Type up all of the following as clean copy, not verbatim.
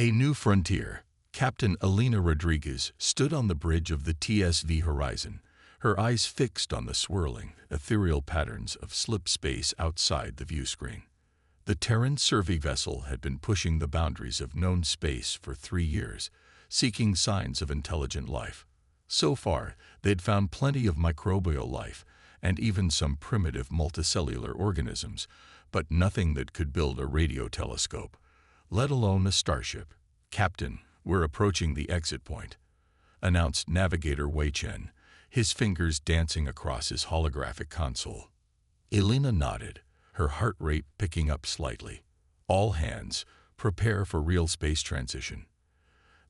A new frontier. Captain Elena Rodriguez stood on the bridge of the TSV Horizon, her eyes fixed on the swirling, ethereal patterns of slip space outside the view screen. The Terran survey vessel had been pushing the boundaries of known space for 3 years, seeking signs of intelligent life. So far, they'd found plenty of microbial life and even some primitive multicellular organisms, but nothing that could build a radio telescope, let alone a starship. "Captain, we're approaching the exit point," announced Navigator Wei Chen, his fingers dancing across his holographic console. Elena nodded, her heart rate picking up slightly. "All hands, prepare for real space transition."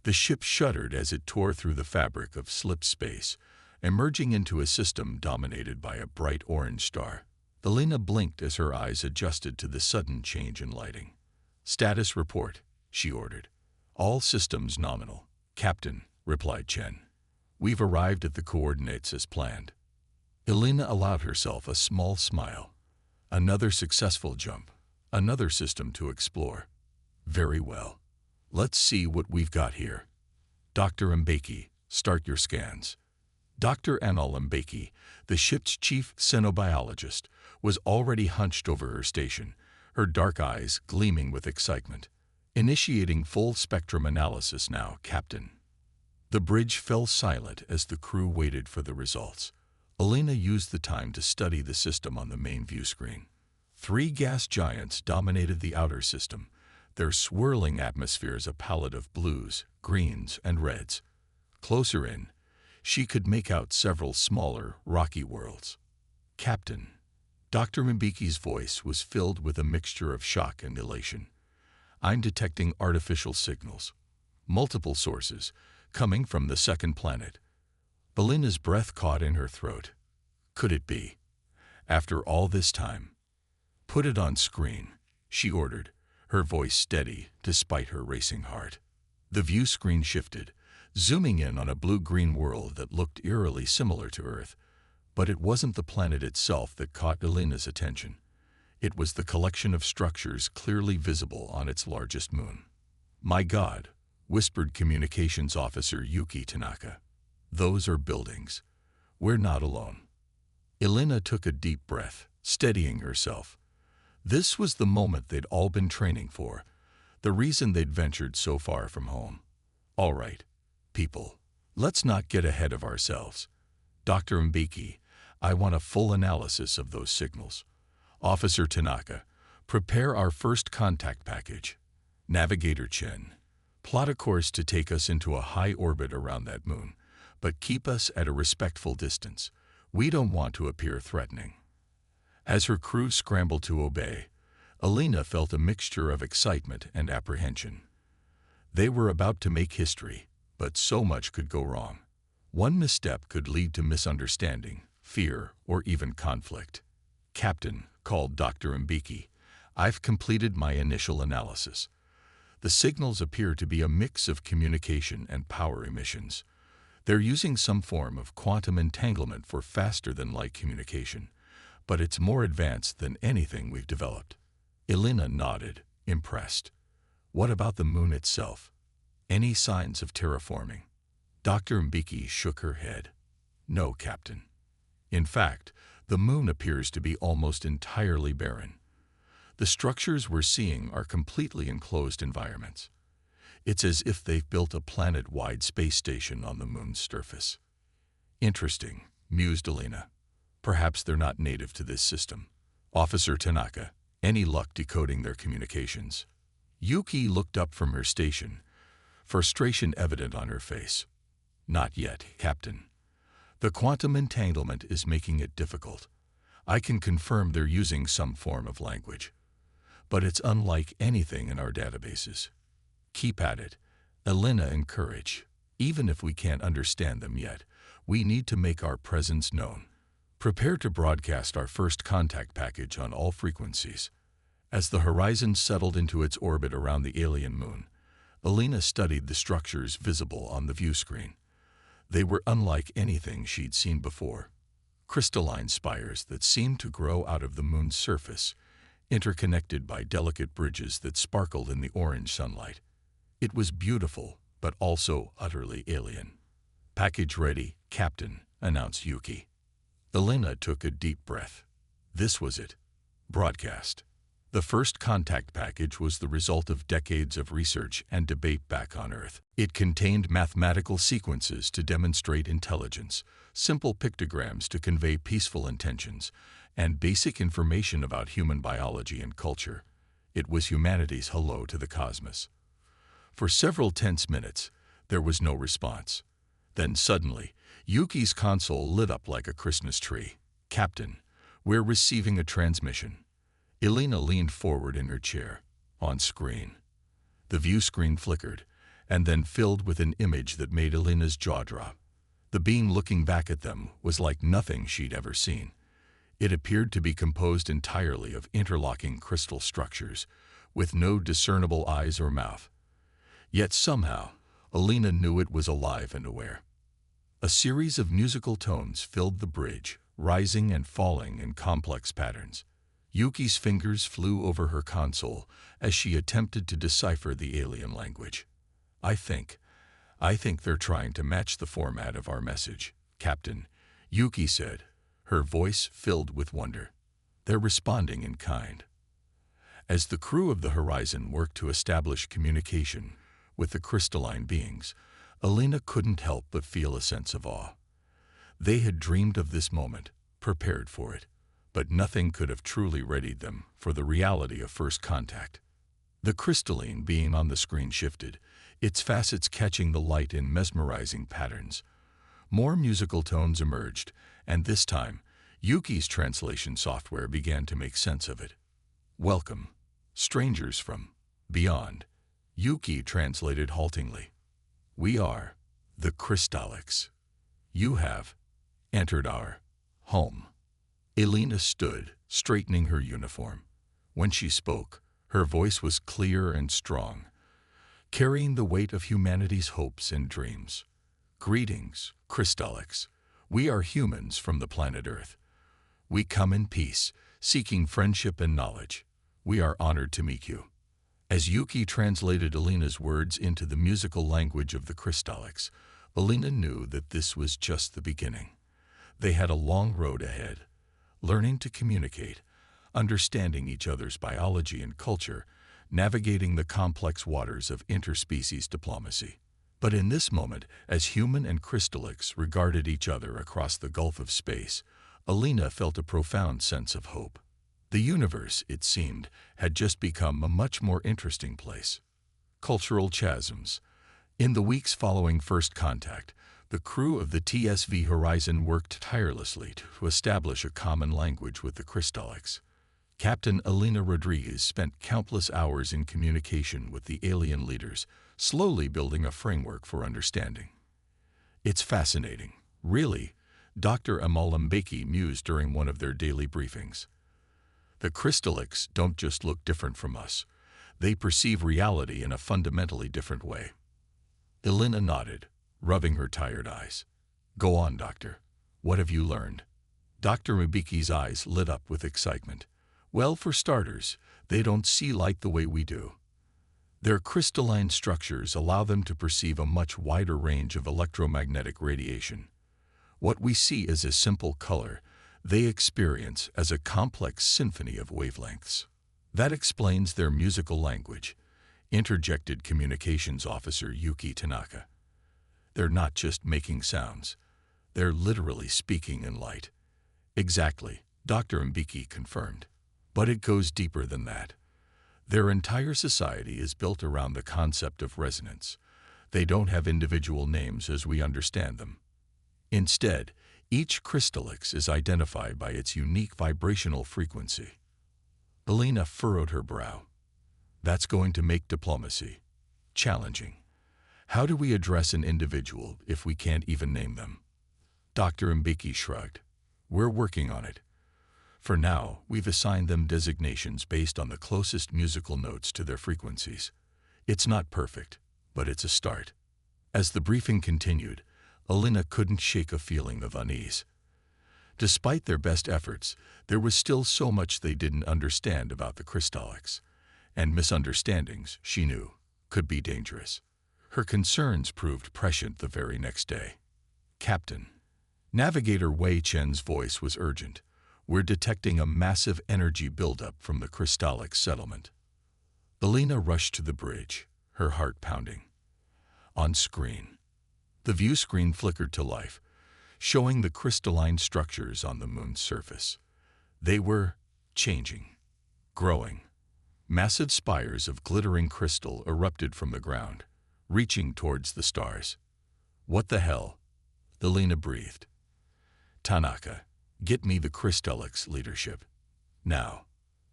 The ship shuddered as it tore through the fabric of slip space, emerging into a system dominated by a bright orange star. Elena blinked as her eyes adjusted to the sudden change in lighting. "Status report," she ordered. "All systems nominal." "Captain," replied Chen. "We've arrived at the coordinates as planned." Elena allowed herself a small smile. Another successful jump, another system to explore. "Very well. Let's see what we've got here. Dr. Mbeki, start your scans." Dr. Anal Mbeki, the ship's chief xenobiologist, was already hunched over her station, her dark eyes gleaming with excitement. "Initiating full-spectrum analysis now, Captain." The bridge fell silent as the crew waited for the results. Elena used the time to study the system on the main view screen. 3 gas giants dominated the outer system, their swirling atmospheres a palette of blues, greens, and reds. Closer in, she could make out several smaller, rocky worlds. "Captain." Dr. Mbeki's voice was filled with a mixture of shock and elation. "I'm detecting artificial signals. Multiple sources, coming from the second planet." Elena's breath caught in her throat. Could it be? After all this time? "Put it on screen," she ordered, her voice steady despite her racing heart. The view screen shifted, zooming in on a blue-green world that looked eerily similar to Earth. But it wasn't the planet itself that caught Elena's attention. It was the collection of structures clearly visible on its largest moon. "My God," whispered Communications Officer Yuki Tanaka. "Those are buildings. We're not alone." Elena took a deep breath, steadying herself. This was the moment they'd all been training for, the reason they'd ventured so far from home. "All right, people, let's not get ahead of ourselves. Dr. Mbeki, I want a full analysis of those signals. Officer Tanaka, prepare our first contact package. Navigator Chen, plot a course to take us into a high orbit around that moon, but keep us at a respectful distance. We don't want to appear threatening." As her crew scrambled to obey, Elena felt a mixture of excitement and apprehension. They were about to make history, but so much could go wrong. One misstep could lead to misunderstanding, fear, or even conflict. "Captain," called Dr. Mbeki, "I've completed my initial analysis. The signals appear to be a mix of communication and power emissions. They're using some form of quantum entanglement for faster-than-light communication, but it's more advanced than anything we've developed." Elena nodded, impressed. "What about the moon itself? Any signs of terraforming?" Dr. Mbeki shook her head. "No, Captain. In fact, the moon appears to be almost entirely barren. The structures we're seeing are completely enclosed environments. It's as if they've built a planet-wide space station on the moon's surface." "Interesting," mused Elena. "Perhaps they're not native to this system. Officer Tanaka, any luck decoding their communications?" Yuki looked up from her station, frustration evident on her face. "Not yet, Captain. The quantum entanglement is making it difficult. I can confirm they're using some form of language, but it's unlike anything in our databases." "Keep at it," Elena encouraged. "Even if we can't understand them yet, we need to make our presence known. Prepare to broadcast our first contact package on all frequencies." As the horizon settled into its orbit around the alien moon, Elena studied the structures visible on the view screen. They were unlike anything she'd seen before. Crystalline spires that seemed to grow out of the moon's surface, interconnected by delicate bridges that sparkled in the orange sunlight. It was beautiful, but also utterly alien. "Package ready, Captain," announced Yuki. Elena took a deep breath. This was it. Broadcast. The first contact package was the result of decades of research and debate back on Earth. It contained mathematical sequences to demonstrate intelligence, simple pictograms to convey peaceful intentions, and basic information about human biology and culture. It was humanity's hello to the cosmos. For several tense minutes, there was no response. Then suddenly, Yuki's console lit up like a Christmas tree. "Captain, we're receiving a transmission." Elena leaned forward in her chair. On screen. The view screen flickered, and then filled with an image that made Elena's jaw drop. The beam looking back at them was like nothing she'd ever seen. It appeared to be composed entirely of interlocking crystal structures, with no discernible eyes or mouth. Yet somehow, Elena knew it was alive and aware. A series of musical tones filled the bridge, rising and falling in complex patterns. Yuki's fingers flew over her console as she attempted to decipher the alien language. I think they're trying to match the format of our message, Captain," Yuki said, her voice filled with wonder. "They're responding in kind." As the crew of the Horizon worked to establish communication with the crystalline beings, Elena couldn't help but feel a sense of awe. They had dreamed of this moment, prepared for it, but nothing could have truly readied them for the reality of first contact. The crystalline being on the screen shifted, its facets catching the light in mesmerizing patterns. More musical tones emerged, and this time, Yuki's translation software began to make sense of it. "Welcome, strangers from beyond," Yuki translated haltingly. "We are the Crystallics. You have entered our home." Elena stood, straightening her uniform. When she spoke, her voice was clear and strong, carrying the weight of humanity's hopes and dreams. "Greetings, Crystallics. We are humans from the planet Earth. We come in peace, seeking friendship and knowledge. We are honored to meet you." As Yuki translated Elena's words into the musical language of the Crystallics, Elena knew that this was just the beginning. They had a long road ahead, learning to communicate, understanding each other's biology and culture, navigating the complex waters of interspecies diplomacy. But in this moment, as human and Crystallics regarded each other across the gulf of space, Elena felt a profound sense of hope. The universe, it seemed, had just become a much more interesting place. Cultural chasms. In the weeks following first contact, the crew of the TSV Horizon worked tirelessly to establish a common language with the Crystallics. Captain Elena Rodriguez spent countless hours in communication with the alien leaders, slowly building a framework for understanding. "It's fascinating, really," Dr. Amalambeki mused during one of their daily briefings. "The Crystallics don't just look different from us. They perceive reality in a fundamentally different way." Elena nodded, rubbing her tired eyes. "Go on, Doctor. What have you learned?" Dr. Mabiki's eyes lit up with excitement. "Well, for starters, they don't see light the way we do. Their crystalline structures allow them to perceive a much wider range of electromagnetic radiation. What we see as a simple color, they experience as a complex symphony of wavelengths. That explains their musical language," interjected Communications Officer Yuki Tanaka. "They're not just making sounds. They're literally speaking in light." "Exactly," Dr. Mbiki confirmed. "But it goes deeper than that. Their entire society is built around the concept of resonance. They don't have individual names as we understand them. Instead, each Crystallix is identified by its unique vibrational frequency." Elena furrowed her brow. "That's going to make diplomacy challenging. How do we address an individual if we can't even name them?" Dr. Mbiki shrugged. "We're working on it. For now, we've assigned them designations based on the closest musical notes to their frequencies. It's not perfect, but it's a start." As the briefing continued, Elena couldn't shake a feeling of unease. Despite their best efforts, there was still so much they didn't understand about the Crystallics. And misunderstandings, she knew, could be dangerous. Her concerns proved prescient the very next day. "Captain." Navigator Wei Chen's voice was urgent. "We're detecting a massive energy buildup from the Crystallic settlement." Alina rushed to the bridge, her heart pounding. On screen, the view screen flickered to life, showing the crystalline structures on the moon's surface. They were changing, growing. Massive spires of glittering crystal erupted from the ground, reaching towards the stars. "What the hell?" Alina breathed. "Tanaka, get me the Crystallic's leadership. Now."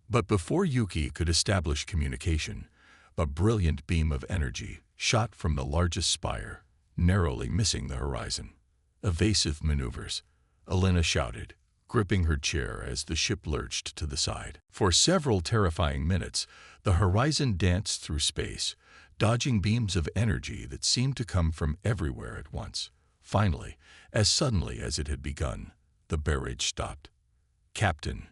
But before Yuki could establish communication, a brilliant beam of energy shot from the largest spire, narrowly missing the horizon. "Evasive maneuvers," Alina shouted, gripping her chair as the ship lurched to the side. For several terrifying minutes, the horizon danced through space, dodging beams of energy that seemed to come from everywhere at once. Finally, as suddenly as it had begun, the barrage stopped. "Captain,"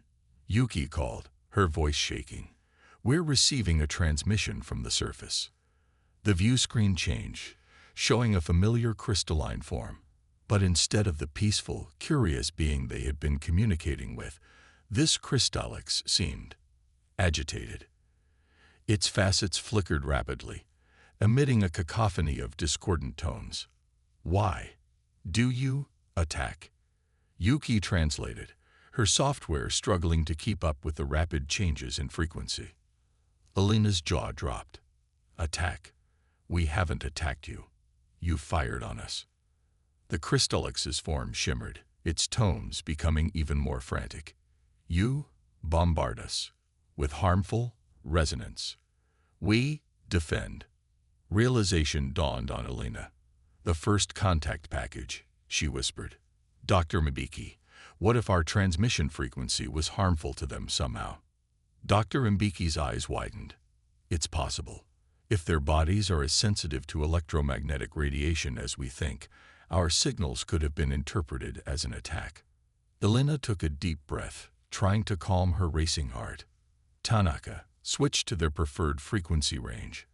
Yuki called, her voice shaking. "We're receiving a transmission from the surface." The view screen changed, showing a familiar crystalline form. But instead of the peaceful, curious being they had been communicating with, this Crystallix seemed agitated. Its facets flickered rapidly, emitting a cacophony of discordant tones. "Why do you attack?" Yuki translated, her software struggling to keep up with the rapid changes in frequency. Alina's jaw dropped. "Attack? We haven't attacked you. You fired on us." The Crystallix's form shimmered, its tones becoming even more frantic. "You bombard us with harmful resonance. We defend." Realization dawned on Alina. "The first contact package," she whispered. "Dr. Mbiki, what if our transmission frequency was harmful to them somehow?" Dr. Mbiki's eyes widened. "It's possible. If their bodies are as sensitive to electromagnetic radiation as we think, our signals could have been interpreted as an attack." Alina took a deep breath, trying to calm her racing heart. "Tanaka, switch to their preferred frequency range.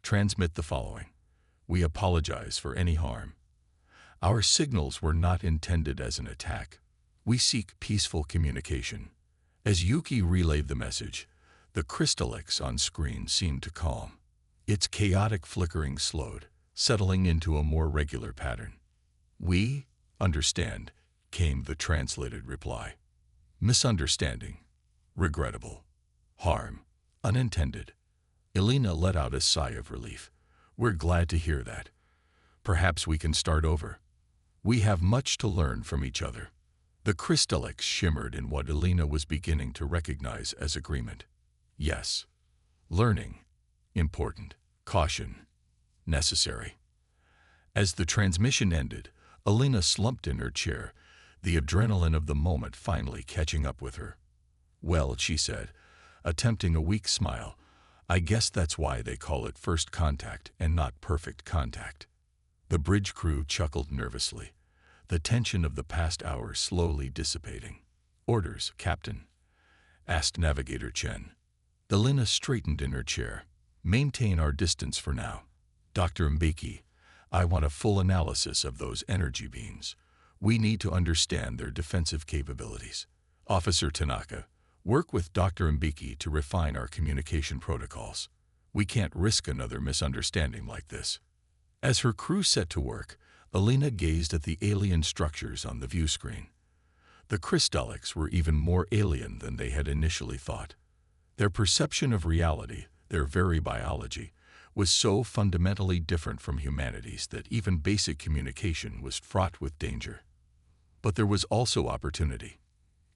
Transmit the following. We apologize for any harm. Our signals were not intended as an attack. We seek peaceful communication." As Yuki relayed the message, the Crystallix on screen seemed to calm. Its chaotic flickering slowed, settling into a more regular pattern. "We understand," came the translated reply. "Misunderstanding. Regrettable. Harm. Unintended." Alina let out a sigh of relief. "We're glad to hear that. Perhaps we can start over. We have much to learn from each other." The Crystallix shimmered in what Alina was beginning to recognize as agreement. Yes. Learning. Important. Caution. Necessary. As the transmission ended, Alina slumped in her chair, the adrenaline of the moment finally catching up with her. "Well," she said, attempting a weak smile, "I guess that's why they call it first contact and not perfect contact." The bridge crew chuckled nervously, the tension of the past hour slowly dissipating. "Orders, Captain?" asked Navigator Chen. Alina straightened in her chair. "Maintain our distance for now. Dr. Mbiki, I want a full analysis of those energy beams. We need to understand their defensive capabilities. Officer Tanaka, work with Dr. Mbiki to refine our communication protocols. We can't risk another misunderstanding like this." As her crew set to work, Alina gazed at the alien structures on the view screen. The Crystallix were even more alien than they had initially thought. Their perception of reality, their very biology, was so fundamentally different from humanity's that even basic communication was fraught with danger. But there was also opportunity.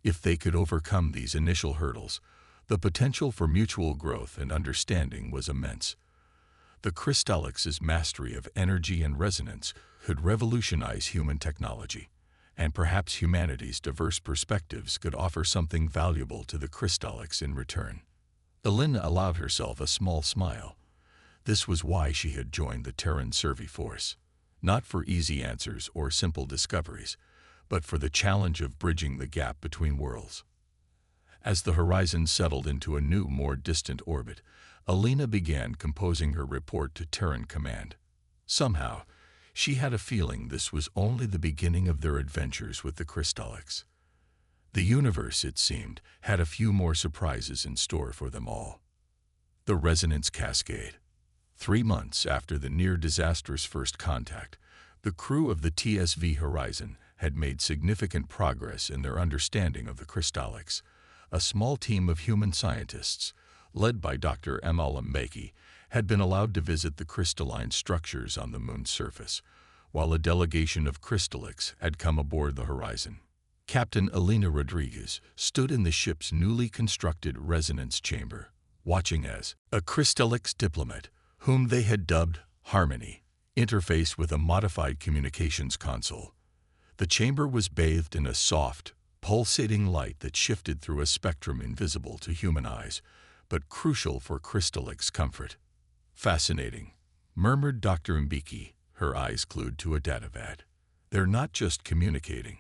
If they could overcome these initial hurdles, the potential for mutual growth and understanding was immense. The Crystallix's mastery of energy and resonance could revolutionize human technology, and perhaps humanity's diverse perspectives could offer something valuable to the Crystallix in return. Alina allowed herself a small smile. This was why she had joined the Terran Survey Force, not for easy answers or simple discoveries, but for the challenge of bridging the gap between worlds. As the horizon settled into a new, more distant orbit, Alina began composing her report to Terran Command. Somehow, she had a feeling this was only the beginning of their adventures with the Crystallics. The universe, it seemed, had a few more surprises in store for them all. The Resonance Cascade. 3 months after the near-disastrous first contact, the crew of the TSV Horizon had made significant progress in their understanding of the Crystallics. A small team of human scientists, led by Dr. Mbeki, had been allowed to visit the crystalline structures on the moon's surface, while a delegation of Crystallics had come aboard the Horizon. Captain Alina Rodriguez stood in the ship's newly constructed resonance chamber, watching as a Crystallix diplomat, whom they had dubbed Harmony, interfaced with a modified communications console. The chamber was bathed in a soft, pulsating light that shifted through a spectrum invisible to human eyes, but crucial for Crystallix comfort. "Fascinating," murmured Dr. Mbeki, her eyes glued to a datavad. "They're not just communicating.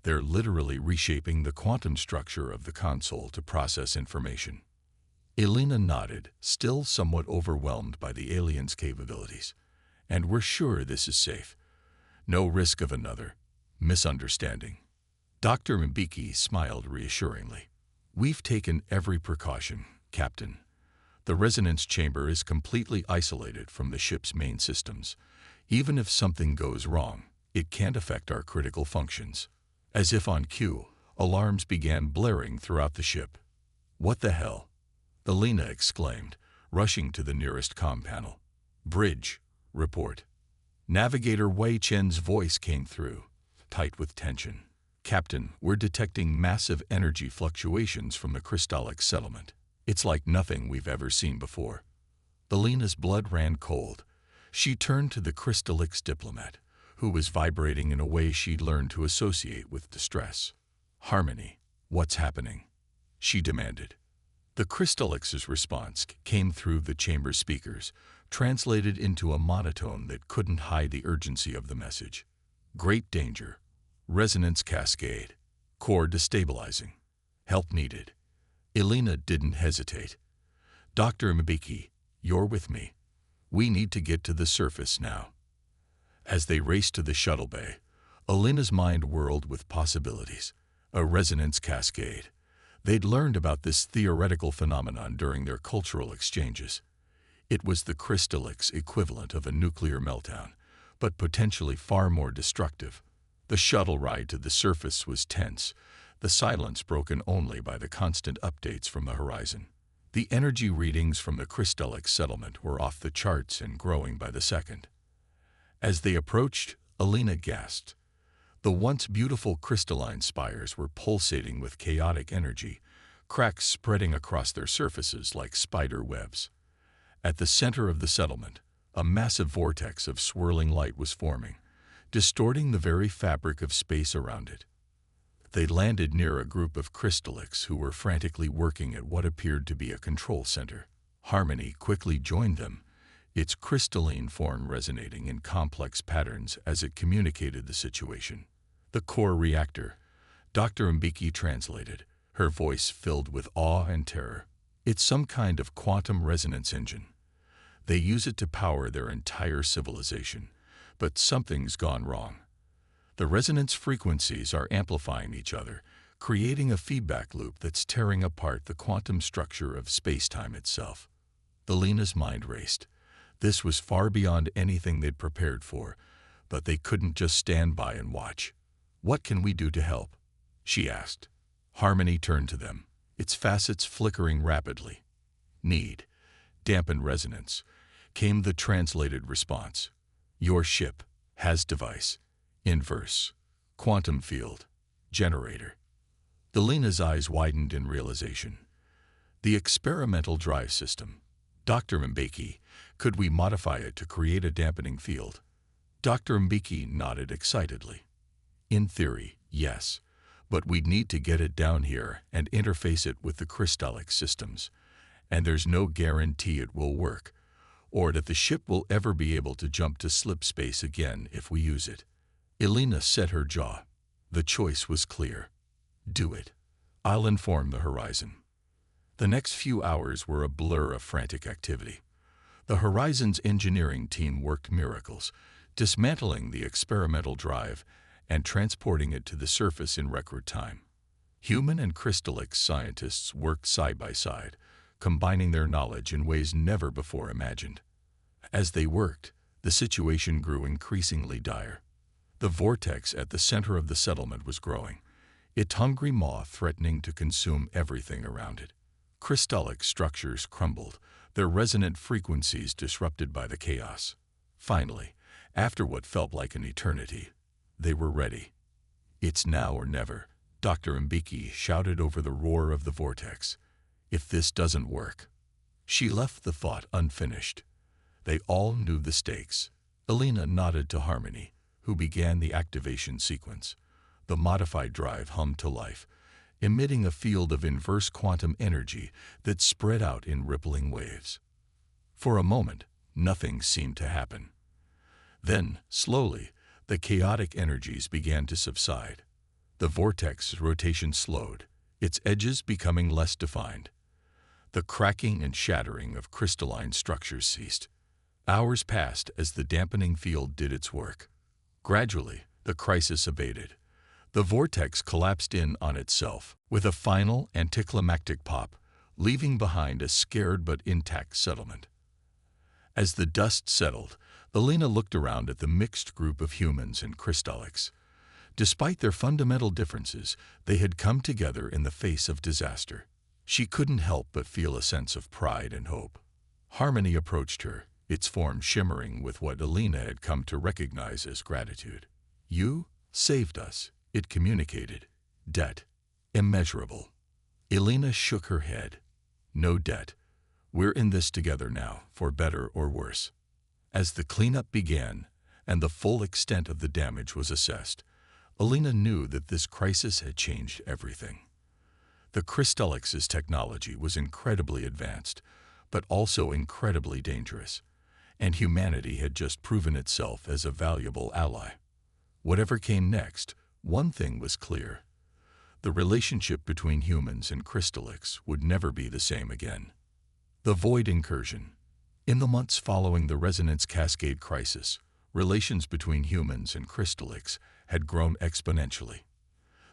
They're literally reshaping the quantum structure of the console to process information." Elena nodded, still somewhat overwhelmed by the aliens' capabilities. "And we're sure this is safe. No risk of another misunderstanding." Dr. Mbeki smiled reassuringly. "We've taken every precaution, Captain. The resonance chamber is completely isolated from the ship's main systems. Even if something goes wrong, it can't affect our critical functions." As if on cue, alarms began blaring throughout the ship. "What the hell?" Alina exclaimed, rushing to the nearest comm panel. "Bridge, report." Navigator Wei Chen's voice came through, tight with tension. "Captain, we're detecting massive energy fluctuations from the Crystallic settlement. It's like nothing we've ever seen before." Alina's blood ran cold. She turned to the Crystallix diplomat, who was vibrating in a way she'd learned to associate with distress. "Harmony, what's happening?" she demanded. The Crystallix's response came through the chamber speakers, translated into a monotone that couldn't hide the urgency of the message. "Great danger. Resonance cascade. Core destabilizing. Help needed." Elena didn't hesitate. "Dr. Mbeki, you're with me. We need to get to the surface now." As they raced to the shuttle bay, Elena's mind whirled with possibilities. A resonance cascade. They'd learned about this theoretical phenomenon during their cultural exchanges. It was the Crystallix equivalent of a nuclear meltdown, but potentially far more destructive. The shuttle ride to the surface was tense, the silence broken only by the constant updates from the horizon. The energy readings from the Crystallix settlement were off the charts and growing by the second. As they approached, Elena gasped. The once beautiful crystalline spires were pulsating with chaotic energy, cracks spreading across their surfaces like spider webs. At the center of the settlement, a massive vortex of swirling light was forming, distorting the very fabric of space around it. They landed near a group of Crystallix who were frantically working at what appeared to be a control center. Harmony quickly joined them, its crystalline form resonating in complex patterns as it communicated the situation. "The core reactor," Dr. Mbeki translated, her voice filled with awe and terror. "It's some kind of quantum resonance engine. They use it to power their entire civilization, but something's gone wrong. The resonance frequencies are amplifying each other, creating a feedback loop that's tearing apart the quantum structure of space-time itself." Elena's mind raced. This was far beyond anything they'd prepared for, but they couldn't just stand by and watch. "What can we do to help?" she asked. Harmony turned to them, its facets flickering rapidly. "Need. Dampened resonance," came the translated response. "Your ship has device. Inverse. Quantum field. Generator." Elena's eyes widened in realization. "The experimental drive system. Dr. Mbeki, could we modify it to create a dampening field?" Dr. Mbeki nodded excitedly. "In theory, yes, but we'd need to get it down here and interface it with the Crystallix systems, and there's no guarantee it will work, or that the ship will ever be able to jump to slip space again if we use it." Elena set her jaw. The choice was clear. "Do it. I'll inform the Horizon." The next few hours were a blur of frantic activity. The Horizon's engineering team worked miracles, dismantling the experimental drive and transporting it to the surface in record time. Human and Crystallix scientists worked side by side, combining their knowledge in ways never before imagined. As they worked, the situation grew increasingly dire. The vortex at the center of the settlement was growing, its hungry maw threatening to consume everything around it. Crystallic structures crumbled, their resonant frequencies disrupted by the chaos. Finally, after what felt like an eternity, they were ready. "It's now or never," Dr. Mbeki shouted over the roar of the vortex. "If this doesn't work." She left the thought unfinished. They all knew the stakes. Elena nodded to Harmony, who began the activation sequence. The modified drive hummed to life, emitting a field of inverse quantum energy that spread out in rippling waves. For a moment, nothing seemed to happen. Then, slowly, the chaotic energies began to subside. The vortex's rotation slowed, its edges becoming less defined. The cracking and shattering of crystalline structures ceased. Hours passed as the dampening field did its work. Gradually, the crisis abated. The vortex collapsed in on itself, with a final anticlimactic pop, leaving behind a scared but intact settlement. As the dust settled, Elena looked around at the mixed group of humans and Crystallix. Despite their fundamental differences, they had come together in the face of disaster. She couldn't help but feel a sense of pride and hope. Harmony approached her, its form shimmering with what Elena had come to recognize as gratitude. "You saved us," it communicated. "Debt. Immeasurable." Elena shook her head. "No debt. We're in this together now, for better or worse." As the cleanup began, and the full extent of the damage was assessed, Elena knew that this crisis had changed everything. The Crystallix's technology was incredibly advanced, but also incredibly dangerous, and humanity had just proven itself as a valuable ally. Whatever came next, one thing was clear. The relationship between humans and Crystallix would never be the same again. The Void Incursion. In the months following the Resonance Cascade crisis, relations between humans and Crystallix had grown exponentially.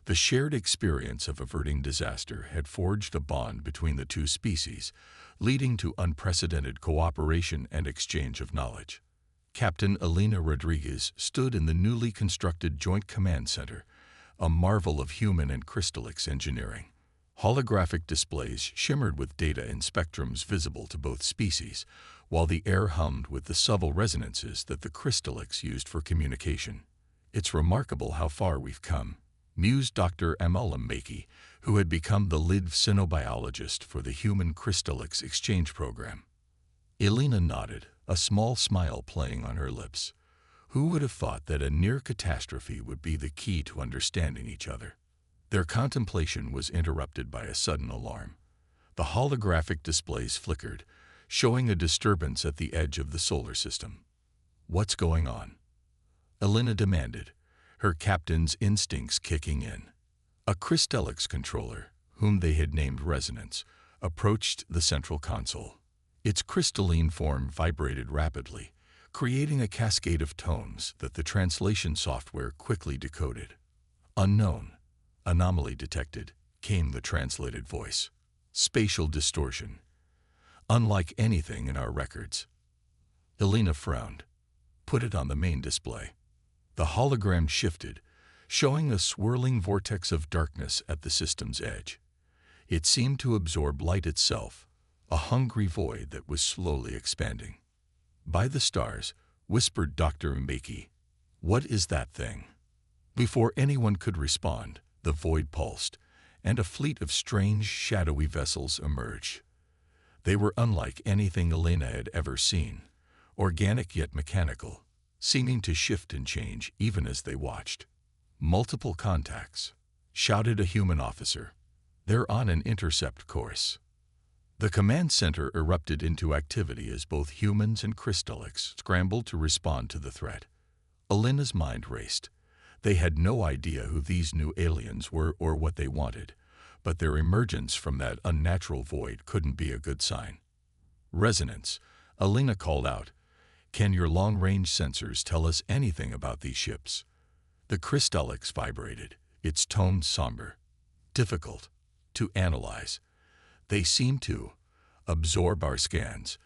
The shared experience of averting disaster had forged a bond between the two species, leading to unprecedented cooperation and exchange of knowledge. Captain Elena Rodriguez stood in the newly constructed Joint Command Center, a marvel of human and Crystallix engineering. Holographic displays shimmered with data in spectrums visible to both species, while the air hummed with the subtle resonances that the Crystallix used for communication. "It's remarkable how far we've come," mused Dr. Amala Maki, who had become the lead cynobiologist for the Human Crystallix Exchange Program. Elena nodded, a small smile playing on her lips. Who would have thought that a near catastrophe would be the key to understanding each other? Their contemplation was interrupted by a sudden alarm. The holographic displays flickered, showing a disturbance at the edge of the solar system. "What's going on?" Elena demanded, her captain's instincts kicking in. A Crystallix controller, whom they had named Resonance, approached the central console. Its crystalline form vibrated rapidly, creating a cascade of tones that the translation software quickly decoded. "Unknown. Anomaly detected," came the translated voice. "Spatial distortion. Unlike anything in our records." Elena frowned. "Put it on the main display." The hologram shifted, showing a swirling vortex of darkness at the system's edge. It seemed to absorb light itself, a hungry void that was slowly expanding. "By the stars," whispered Dr. Mbeki. "What is that thing?" Before anyone could respond, the void pulsed, and a fleet of strange, shadowy vessels emerged. They were unlike anything Elena had ever seen, organic yet mechanical, seeming to shift and change even as they watched. "Multiple contacts," shouted a human officer. "They're on an intercept course." The command center erupted into activity as both humans and Crystallix scrambled to respond to the threat. Elena's mind raced. They had no idea who these new aliens were or what they wanted, but their emergence from that unnatural void couldn't be a good sign. Resonance, Alina called out. Can your long-range sensors tell us anything about these ships? The Crystallix vibrated, its tone somber. Difficult to analyze. They seem to absorb our scans,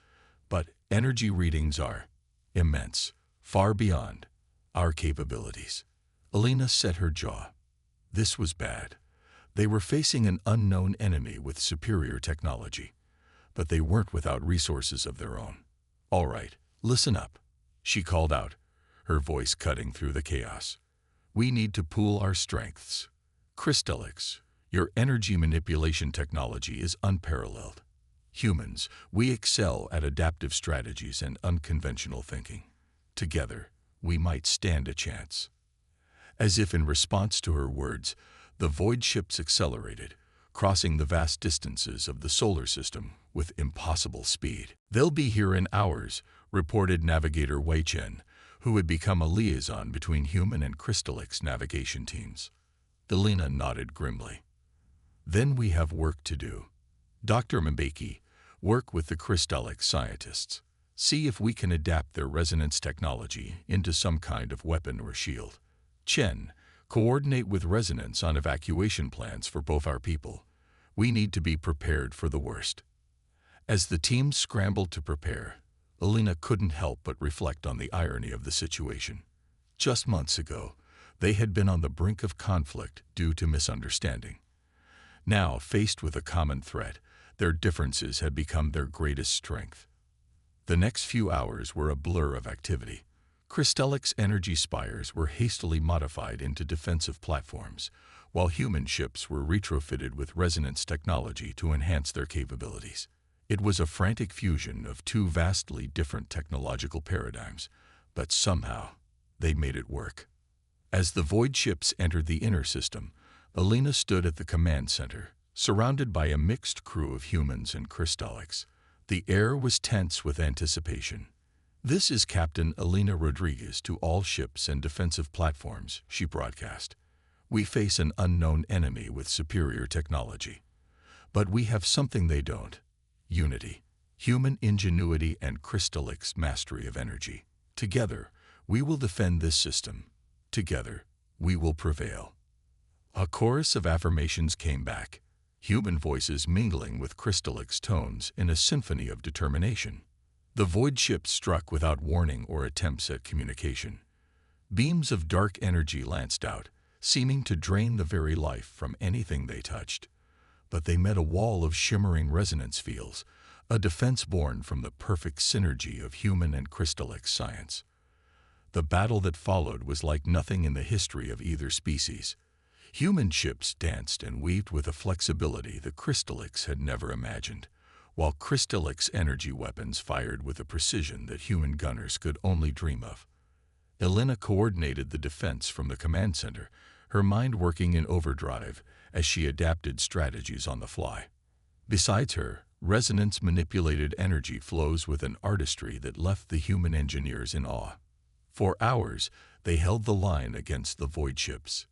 but energy readings are immense, far beyond our capabilities. Alina set her jaw. This was bad. They were facing an unknown enemy with superior technology, but they weren't without resources of their own. All right, listen up, she called out, her voice cutting through the chaos. We need to pool our strengths. Crystallix, your energy manipulation technology is unparalleled. Humans, we excel at adaptive strategies and unconventional thinking. Together, we might stand a chance. As if in response to her words, the void ships accelerated, crossing the vast distances of the solar system with impossible speed. They'll be here in hours, reported Navigator Wei Chen, who had become a liaison between human and Crystallix navigation teams. Alina nodded grimly. Then we have work to do. Dr. Mbeki, work with the Crystallix scientists. See if we can adapt their resonance technology into some kind of weapon or shield. Chen, coordinate with Resonance on evacuation plans for both our people. We need to be prepared for the worst. As the team scrambled to prepare, Alina couldn't help but reflect on the irony of the situation. Just months ago, they had been on the brink of conflict due to misunderstanding. Now, faced with a common threat, their differences had become their greatest strength. The next few hours were a blur of activity. Crystallix energy spires were hastily modified into defensive platforms, while human ships were retrofitted with resonance technology to enhance their capabilities. It was a frantic fusion of two vastly different technological paradigms, but somehow they made it work. As the void ships entered the inner system, Alina stood at the command center, surrounded by a mixed crew of humans and Crystallix. The air was tense with anticipation. This is Captain Alina Rodriguez to all ships and defensive platforms, she broadcast. We face an unknown enemy with superior technology. But we have something they don't. Unity, human ingenuity, and Crystallix mastery of energy. Together, we will defend this system. Together, we will prevail. A chorus of affirmations came back, human voices mingling with Crystallix tones in a symphony of determination. The void ships struck without warning or attempts at communication. Beams of dark energy lanced out, seeming to drain the very life from anything they touched. But they met a wall of shimmering resonance fields, a defense born from the perfect synergy of human and Crystallix science. The battle that followed was like nothing in the history of either species. Human ships danced and weaved with a flexibility the Crystallix had never imagined, while Crystallix energy weapons fired with a precision that human gunners could only dream of. Alina coordinated the defense from the command center, her mind working in overdrive as she adapted strategies on the fly. Besides her, Resonance manipulated energy flows with an artistry that left the human engineers in awe. For hours, they held the line against the void ships.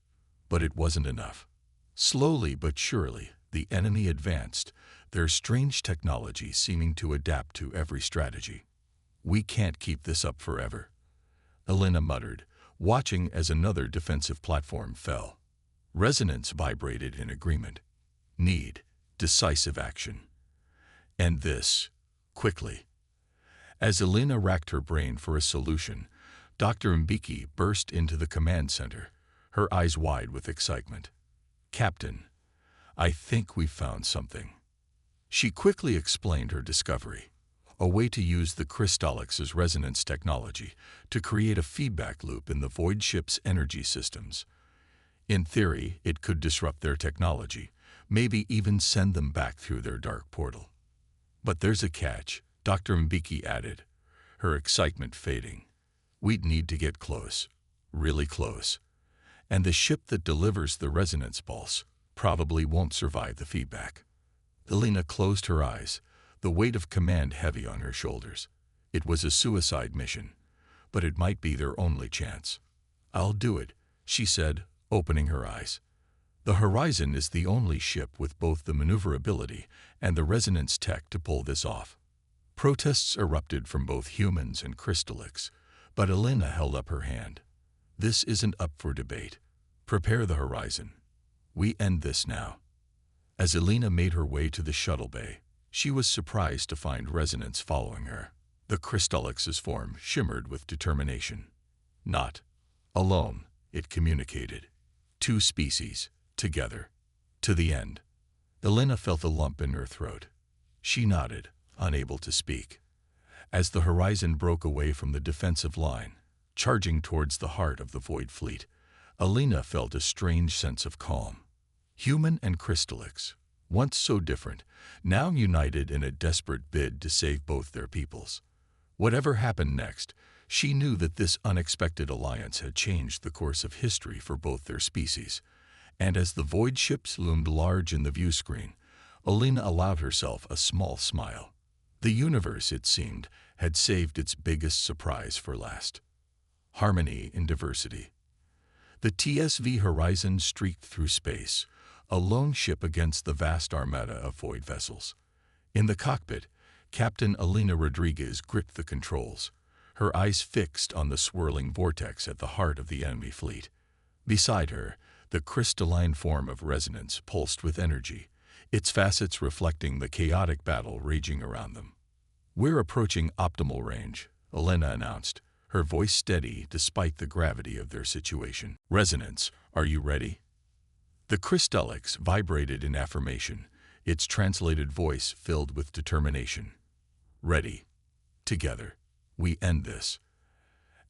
But it wasn't enough. Slowly but surely, the enemy advanced, their strange technology seeming to adapt to every strategy. We can't keep this up forever, Alina muttered, watching as another defensive platform fell. Resonance vibrated in agreement. Need decisive action. And this, quickly. As Alina racked her brain for a solution, Dr. Mbeki burst into the command center, her eyes wide with excitement. Captain, I think we've found something. She quickly explained her discovery, a way to use the Crystallix's resonance technology to create a feedback loop in the void ship's energy systems. In theory, it could disrupt their technology, maybe even send them back through their dark portal. But there's a catch, Dr. Mbeki added, her excitement fading. We'd need to get close, really close. And the ship that delivers the resonance pulse probably won't survive the feedback. Alina closed her eyes, the weight of command heavy on her shoulders. It was a suicide mission, but it might be their only chance. I'll do it, she said, opening her eyes. The Horizon is the only ship with both the maneuverability and the resonance tech to pull this off. Protests erupted from both humans and crystallics, but Elena held up her hand. This isn't up for debate. Prepare the Horizon. We end this now. As Elena made her way to the shuttle bay, she was surprised to find Resonance following her. The crystallix's form shimmered with determination. Not alone, it communicated. Two species, together. To the end. Elena felt a lump in her throat. She nodded, unable to speak. As the Horizon broke away from the defensive line, charging towards the heart of the Void Fleet, Elena felt a strange sense of calm. Human and crystallix, once so different, now united in a desperate bid to save both their peoples. Whatever happened next, she knew that this unexpected alliance had changed the course of history for both their species. And as the void ships loomed large in the view screen, Elena allowed herself a small smile. The universe, it seemed, had saved its biggest surprise for last. Harmony in diversity. The TSV Horizon streaked through space, a lone ship against the vast armada of void vessels. In the cockpit, Captain Elena Rodriguez gripped the controls, her eyes fixed on the swirling vortex at the heart of the enemy fleet. Beside her, the crystalline form of Resonance pulsed with energy, its facets reflecting the chaotic battle raging around them. "We're approaching optimal range," Elena announced, her voice steady despite the gravity of their situation. "Resonance, are you ready?" The crystallix vibrated in affirmation, its translated voice filled with determination. "Ready. Together. We end this."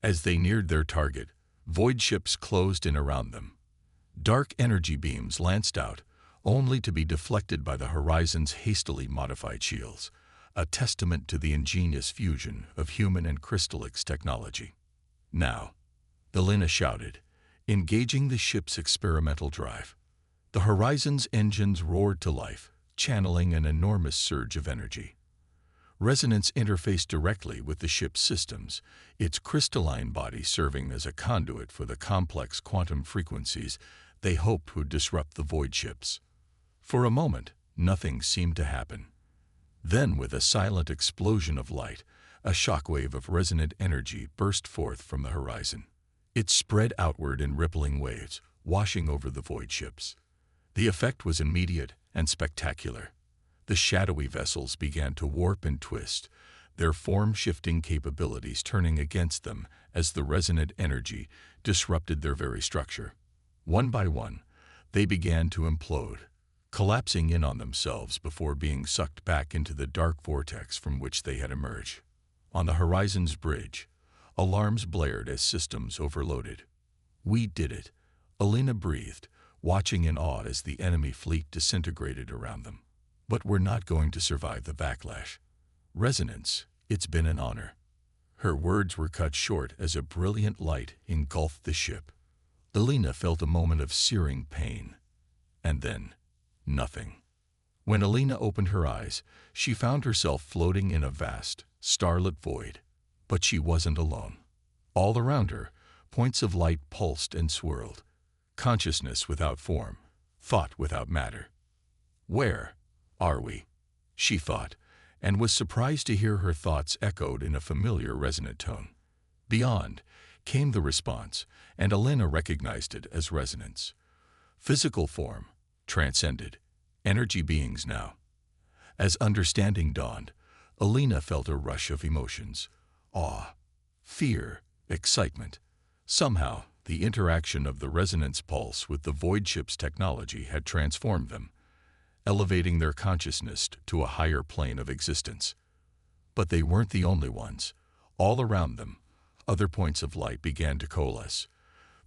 As they neared their target, void ships closed in around them. Dark energy beams lanced out, only to be deflected by the Horizon's hastily modified shields, a testament to the ingenious fusion of human and crystallix technology. "Now," Elena shouted, engaging the ship's experimental drive. The Horizon's engines roared to life, channeling an enormous surge of energy. Resonance interfaced directly with the ship's systems, its crystalline body serving as a conduit for the complex quantum frequencies they hoped would disrupt the void ships. For a moment, nothing seemed to happen. Then, with a silent explosion of light, a shockwave of resonant energy burst forth from the Horizon. It spread outward in rippling waves, washing over the void ships. The effect was immediate and spectacular. The shadowy vessels began to warp and twist, their form-shifting capabilities turning against them as the resonant energy disrupted their very structure. One by one, they began to implode, collapsing in on themselves before being sucked back into the dark vortex from which they had emerged. On the Horizon's bridge, alarms blared as systems overloaded. "We did it," Elena breathed, watching in awe as the enemy fleet disintegrated around them. "But we're not going to survive the backlash. Resonance, it's been an honor." Her words were cut short as a brilliant light engulfed the ship. Elena felt a moment of searing pain. And then, nothing. When Elena opened her eyes, she found herself floating in a vast, starlit void. But she wasn't alone. All around her, points of light pulsed and swirled. Consciousness without form, thought without matter. "Where are we?" she thought, and was surprised to hear her thoughts echoed in a familiar resonant tone. Beyond came the response, and Elena recognized it as Resonance. Physical form, transcended, energy beings now. As understanding dawned, Elena felt a rush of emotions: awe, fear, excitement. Somehow, the interaction of the resonance pulse with the void ship's technology had transformed them, elevating their consciousness to a higher plane of existence. But they weren't the only ones. All around them, other points of light began to coalesce.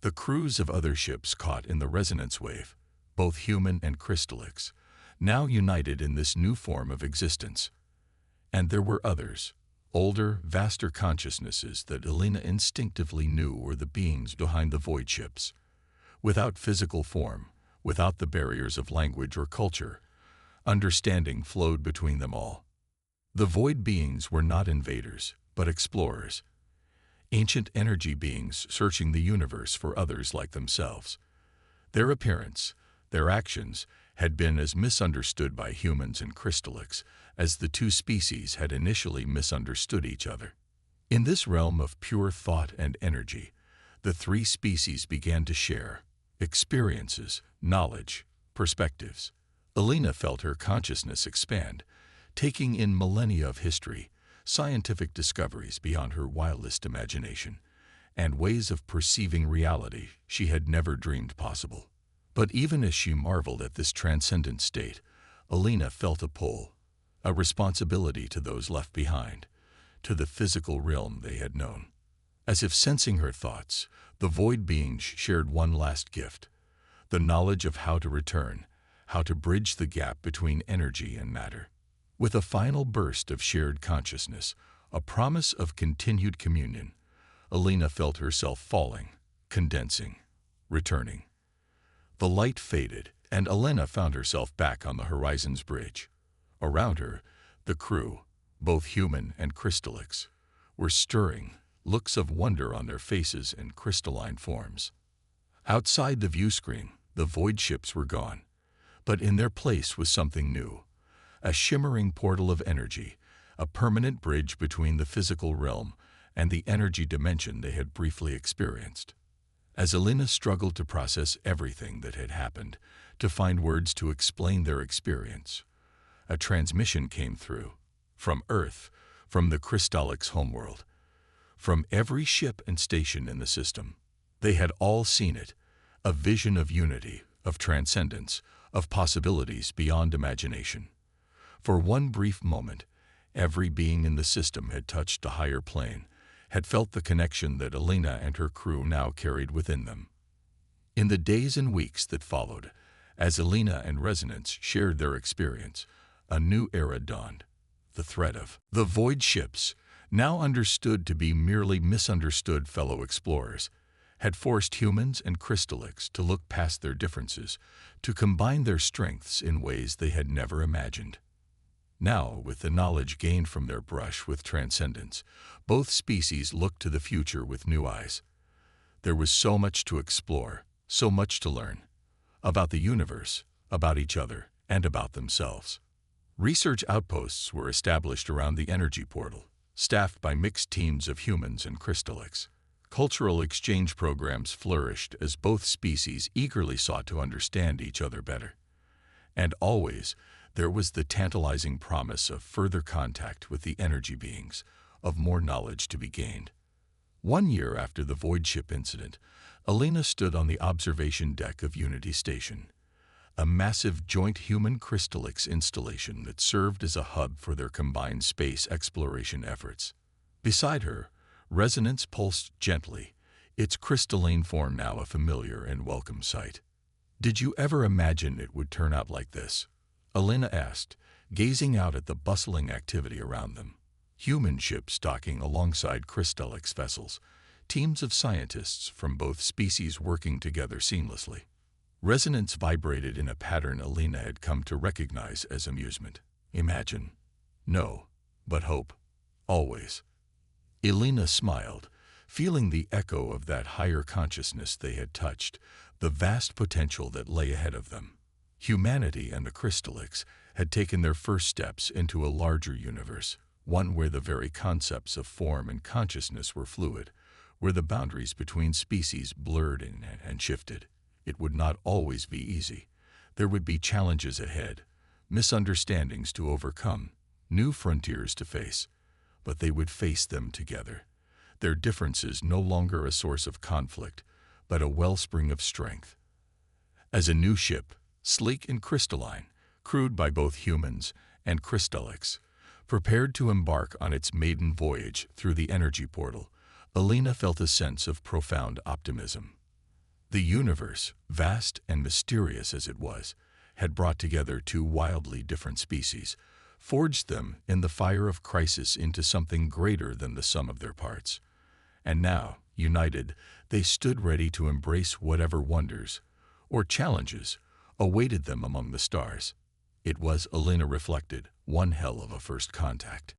The crews of other ships caught in the resonance wave, both human and crystallix, now united in this new form of existence. And there were others, older, vaster consciousnesses that Elena instinctively knew were the beings behind the void ships. Without physical form, without the barriers of language or culture, understanding flowed between them all. The void beings were not invaders, but explorers. Ancient energy beings searching the universe for others like themselves. Their appearance, Their actions had been as misunderstood by humans and crystallics as the two species had initially misunderstood each other. In this realm of pure thought and energy, the three species began to share experiences, knowledge, perspectives. Alina felt her consciousness expand, taking in millennia of history, scientific discoveries beyond her wildest imagination, and ways of perceiving reality she had never dreamed possible. But even as she marveled at this transcendent state, Alina felt a pull, a responsibility to those left behind, to the physical realm they had known. As if sensing her thoughts, the void beings shared one last gift, the knowledge of how to return, how to bridge the gap between energy and matter. With a final burst of shared consciousness, a promise of continued communion, Alina felt herself falling, condensing, returning. The light faded, and Alina found herself back on the horizon's bridge. Around her, the crew, both human and crystallics, were stirring, looks of wonder on their faces and crystalline forms. Outside the view screen, the void ships were gone, but in their place was something new, a shimmering portal of energy, a permanent bridge between the physical realm and the energy dimension they had briefly experienced. As Alina struggled to process everything that had happened, to find words to explain their experience, a transmission came through, from Earth, from the crystallics' homeworld, from every ship and station in the system. They had all seen it, a vision of unity, of transcendence, of possibilities beyond imagination. For one brief moment, every being in the system had touched a higher plane, had felt the connection that Alina and her crew now carried within them. In the days and weeks that followed, as Alina and Resonance shared their experience, a new era dawned. The threat of the void ships, now understood to be merely misunderstood fellow explorers, had forced humans and crystallics to look past their differences, to combine their strengths in ways they had never imagined. Now, with the knowledge gained from their brush with transcendence, both species looked to the future with new eyes. There was so much to explore, so much to learn, about the universe, about each other, and about themselves. Research outposts were established around the energy portal, staffed by mixed teams of humans and crystallics. Cultural exchange programs flourished as both species eagerly sought to understand each other better. And always, there was the tantalizing promise of further contact with the energy beings, of more knowledge to be gained. 1 year after the void ship incident, Alina stood on the observation deck of Unity Station, a massive joint human crystallics installation that served as a hub for their combined space exploration efforts. Beside her, Resonance pulsed gently, its crystalline form now a familiar and welcome sight. "Did you ever imagine it would turn out like this?" Alina asked, gazing out at the bustling activity around them. Human ships docking alongside crystallics vessels, teams of scientists from both species working together seamlessly. Resonance vibrated in a pattern Alina had come to recognize as amusement. Imagine. No, but hope. Always. Alina smiled, feeling the echo of that higher consciousness they had touched, the vast potential that lay ahead of them. Humanity and the crystallics had taken their first steps into a larger universe, one where the very concepts of form and consciousness were fluid, where the boundaries between species blurred and shifted. It would not always be easy. There would be challenges ahead, misunderstandings to overcome, new frontiers to face, but they would face them together. Their differences no longer a source of conflict, but a wellspring of strength. As a new ship, sleek and crystalline, crewed by both humans and crystallics, prepared to embark on its maiden voyage through the energy portal, Alina felt a sense of profound optimism. The universe, vast and mysterious as it was, had brought together two wildly different species, forged them in the fire of crisis into something greater than the sum of their parts. And now, united, they stood ready to embrace whatever wonders, or challenges, awaited them among the stars. It was, Alina reflected, one hell of a first contact.